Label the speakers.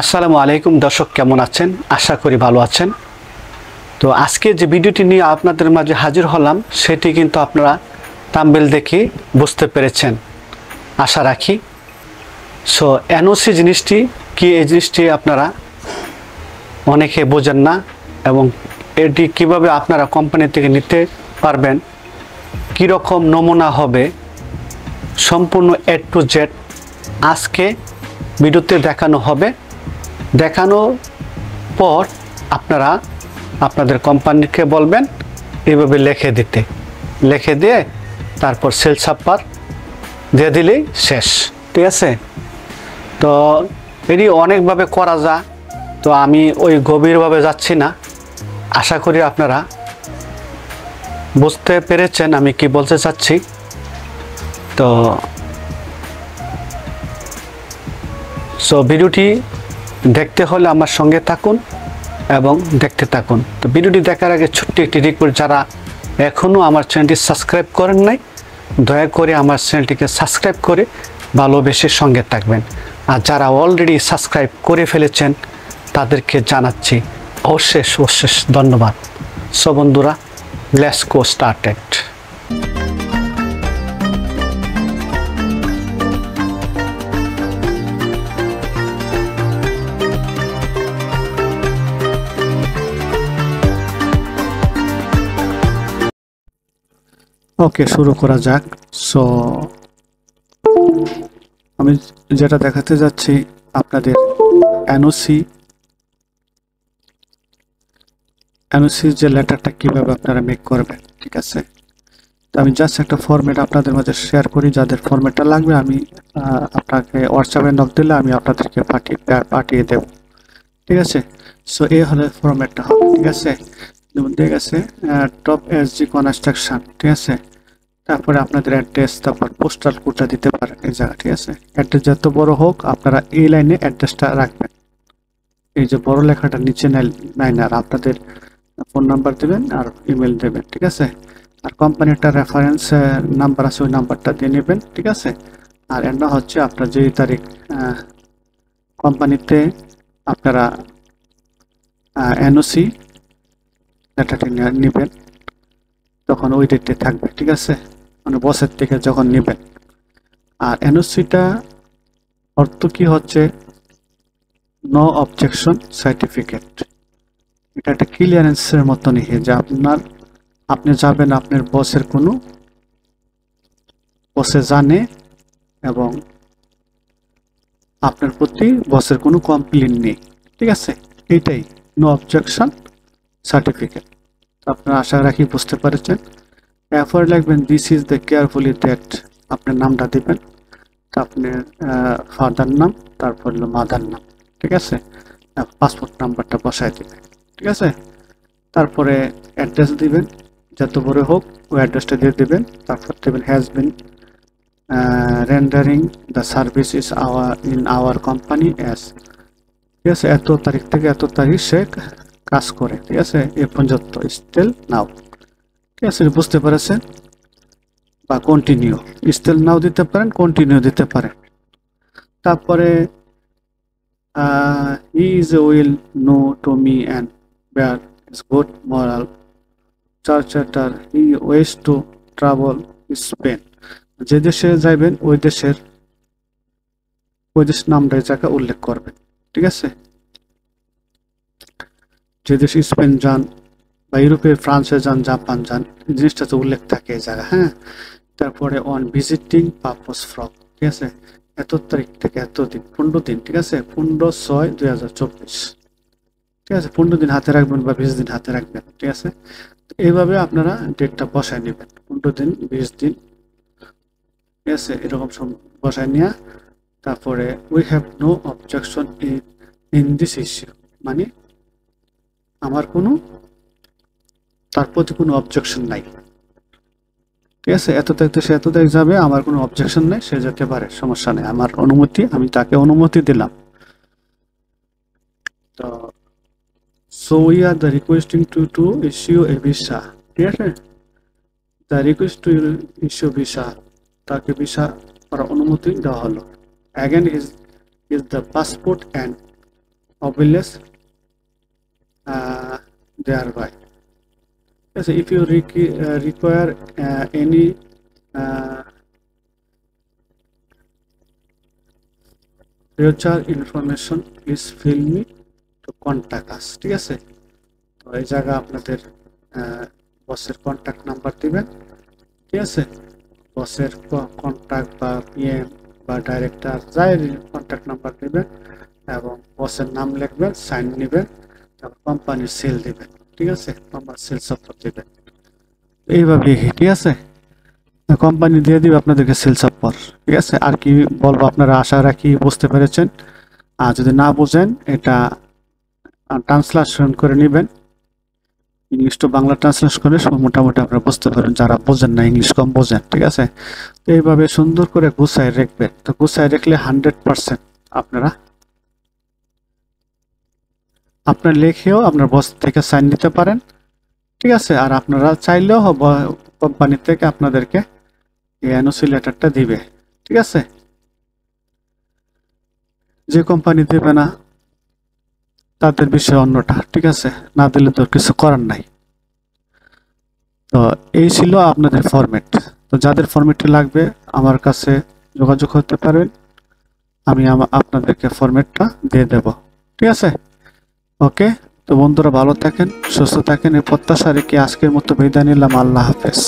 Speaker 1: আসসালামু আলাইকুম দর্শক, কেমন আছেন? আশা করি ভালো আছেন। তো আজকে যে ভিডিওটি নিয়ে আপনাদের মাঝে হাজির হলাম সেটি কিন্তু আপনারা থাম্বনেল দেখে বুঝতে পেরেছেন আশা রাখি। সো এনওসি জিনিসটি কি, এই জিনিসটি আপনারা অনেকে বোঝেন না এবং এটি কিভাবে আপনারা কোম্পানি থেকে নিতে পারবেন, কীরকম নমুনা হবে, সম্পূর্ণ A to Z আজকে ভিডিওতে দেখানো হবে। দেখানোর পর আপনারা আপনাদের কোম্পানিকে বলবেন এইভাবে লিখে দিয়ে তারপর সেল ছাপার দিয়ে দিলেই শেষ, ঠিক আছে? তো এটি অনেকভাবে করা যায়, তো আমি ওই গভীরভাবে যাচ্ছি না। আশা করি আপনারা বুঝতে পেরেছেন আমি কি বলতে চাচ্ছি। তো ভিডিওটি দেখতে হলে আমার সঙ্গে থাকুন এবং দেখতে থাকুন। তো ভিডিওটি দেখার আগে ছোট্ট একটি রিকোয়েস্ট, যারা এখনও আমার চ্যানেলটি সাবস্ক্রাইব করেন নাই দয়া করে আমার চ্যানেলটিকে সাবস্ক্রাইব করে ভালোবেসে সঙ্গে থাকবেন। আর যারা অলরেডি সাবস্ক্রাইব করে ফেলেছেন তাদেরকে জানাচ্ছি অশেষ ধন্যবাদ। সো বন্ধুরা, লেটস গো স্টার্টেড। ওকে, শুরু করা যাক। সো আমি যেটা দেখাতে যাচ্ছি আপনাদের এনওসি যে লেটারটা কিভাবে আপনারা মেক করবেন, ঠিক আছে? তো আমি জাস্ট একটা ফরম্যাট আপনাদের মাঝে শেয়ার করি। যাদের ফরম্যাটটা লাগবে আমি আপনাকে হোয়াটসঅ্যাপে নক দিলে আমি আপনাদেরকে পাঠিয়ে দেব, ঠিক আছে? সো এই হলে ফরম্যাটটা হবে, ঠিক আছে? যেমন ঠিক আছে, টপ এসজি কনস্ট্রাকশন, ঠিক আছে? তারপরে আপনাদের অ্যাড্রেস, তারপর পোস্টাল কোডটা দিতে পারেন এই জায়গা, ঠিক আছে? অ্যাড্রেস যত বড় হোক আপনারা এই লাইনে অ্যাড্রেসটা রাখবেন। এই যে বড় লেখাটা নিচে নাই, আর আপনাদের ফোন নাম্বার দেবেন আর ইমেল দেবেন, ঠিক আছে? আর কোম্পানির একটা রেফারেন্স নাম্বার আছে, ওই নাম্বারটা দিয়ে নেবেন, ঠিক আছে? আর এটা হচ্ছে আপনার যেই তারিখ কোম্পানিতে আপনারা এনওসি লেটারটি নেবেন তখন ওই ডেটে থাকবে, ঠিক আছে? মানে বসের থেকে যখন নেবেন। আর এনওসিটা অর্থ কি হচ্ছে, নো অবজেকশন সার্টিফিকেট। এটা একটা ক্লিয়ারেন্সের মতো নিয়ে যে আপনি যাবেন, আপনার বসে জানে এবং আপনার প্রতি বসের কোনো কমপ্লেন নেই, ঠিক আছে? এইটাই নো অবজেকশন সার্টিফিকেট। আপনারা আশা রাখি বুঝতে পারছেন। এরপর লিখবেন this is the carefully date, আপনার নামটা দেবেন, তা আপনার ফাদার নাম, তারপর হলো মাদার নাম, ঠিক আছে? পাসপোর্ট নাম্বারটা বসায় দেবেন, ঠিক আছে? তারপরে অ্যাড্রেস দিবেন, যত বড় হোক ওই অ্যাড্রেসটা দিয়ে দেবেন। তারপর দেবেন has been rendering the service is in our company as, ঠিক আছে? এত তারিখ থেকে এত তারিখ সে কাজ করে, ঠিক আছে? এ পর্যন্ত স্টিল নাও, ঠিক আছে? বুঝতে পেরেছেন? বা কন্টিনিউ, স্টিল নাও দিতে পারেন, কন্টিনিউ দিতে পারেন। তারপরে he is well known to me and bearer is good moral character he wishes to travel Spain. যে দেশে যাইবেন ওই দেশের নামটা জায়গা উল্লেখ করবেন, ঠিক আছে? যে দেশে স্পেন যান বা ইউরোপের ফ্রান্সে যান, জাপান যান, জিনিসটা তো উল্লেখ থাকে এই জায়গা, হ্যাঁ? তারপরে অন ভিজিটিং পারপোজ ফ্রম, ঠিক আছে? এত তারিখ থেকে এত দিন, 15 দিন, ঠিক আছে? 15/6/2024, ঠিক আছে? 15 দিন হাতে রাখবেন বা 20 দিন হাতে রাখবেন, ঠিক আছে? এইভাবে আপনারা ডেটটা বসায় নেবেন, 15 দিন 20 দিন, ঠিক আছে? এরকম সব বসায় নিয়ে তারপরে we have no objection in this issue, মানে আমার তার প্রতি কোনো অবজেকশন নাই, ঠিক আছে? এত তারিখ সে এত তারিখ যাবে, আমার কোনো অবজেকশন নেই, সে যেতে পারে, সমস্যা নেই, আমার অনুমতি, আমি তাকে অনুমতি দিলাম। তো so we are the requesting to issue a visa, ঠিক আছে? The request to issue visa, তাকে ভিসা করার অনুমতি দেওয়া হলো। Again is the passport and obvious thereby. Yes, if you require any future information, please feel me to contact us. ঠিক আছে, তো এই জায়গা আপনাদের বসের কন্ট্যাক্ট নাম্বার দিবেন। ঠিক আছে, বসের কন্ট্যাক্ট বা পিএম বা ডাইরেক্টর যাই কন্ট্যাক্ট নাম্বার দিবেন এবং বসের নাম লিখবেন, সাইন নেবেন, তারপর কোম্পানির সেল দিবেন। ঠিক আছে, কোম্পানির সেল সাপোর্ট দিবেন এইভাবে। ঠিক আছে, কোম্পানি দিয়ে দিবে আপনাদেরকে সেল সাপোর্ট। ঠিক আছে, আর কি বলবো, আপনারা আশা রাখি বুঝতে পেরেছেন। আর যদি না বুঝেন এটা ট্রান্সলেশন করে নেবেন, ইংলিশ টু বাংলা ট্রান্সলেশন করে মোটামুটি আপনারা বুঝতে পারেন যারা বোঝেন না, ইংলিশ কম বোঝেন। ঠিক আছে, তো এইভাবে সুন্দর করে গুছায় রাখবেন। তো গুছায় রাখলে 100% আপনার লেখেও আপনার বস থেকে সাইন নিতে পারেন। ঠিক আছে, আর আপনারা চাইলেও কোম্পানি থেকে আপনাদেরকে এই এনওসি লেটারটা দিবে। ঠিক আছে, যে কোম্পানি দেবে না তাদের বিষয় অন্যটা। ঠিক আছে, না দিলে তো কিছু করার নাই। তো এই ছিল আপনাদের ফরম্যাট। তো যাদের ফরম্যাটটি লাগবে আমার কাছে যোগাযোগ করতে পারবেন, আমি আপনাদেরকে ফরম্যাটটা দিয়ে দেব। ঠিক আছে, ওকে। তো বন্ধুরা ভালো থাকেন, সুস্থ থাকেন, এই প্রত্যাশা রেখে আজকের মতো বিদায় নিলাম। আল্লাহ হাফেজ।